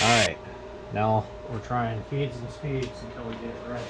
Alright, now we're trying feeds and speeds until we get it ready.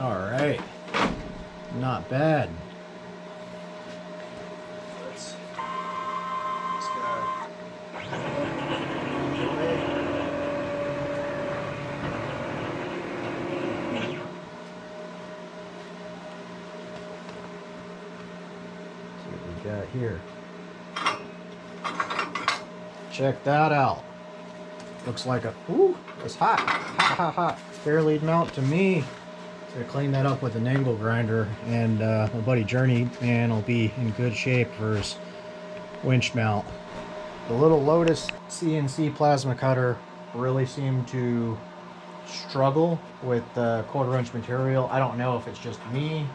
Alright, not bad. See what we got here. Check that out. Looks like a, ooh, it's hot, hot. Fairly mount to me. So I clean that up with an angle grinder, and my buddy Journeyman will be in good shape for his winch mount. The little Lotus CNC plasma cutter really seemed to struggle with the 1/4 inch material. I don't know if it's just me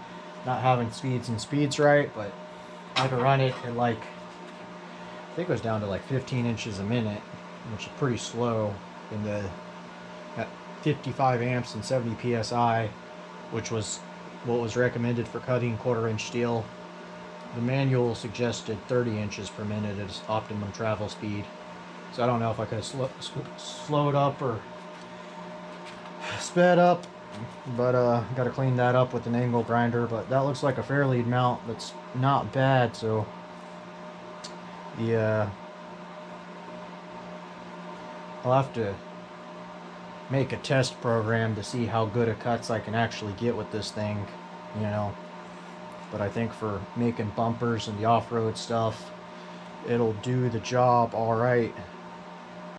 not having feeds and speeds right, but I could run it at like, I think it was down to like 15 inches a minute, which is pretty slow in the at 55 amps and 70 psi, which was what was recommended for cutting 1/4 inch steel. The manual suggested 30 inches per minute as optimum travel speed. So I don't know if I could have slowed up or sped up, but got to clean that up with an angle grinder. But that looks like a fair lead mount that's not bad. So the I'll have to make a test program to see how good a cuts I can actually get with this thing, you know. But I think for making bumpers and the off-road stuff, it'll do the job all right.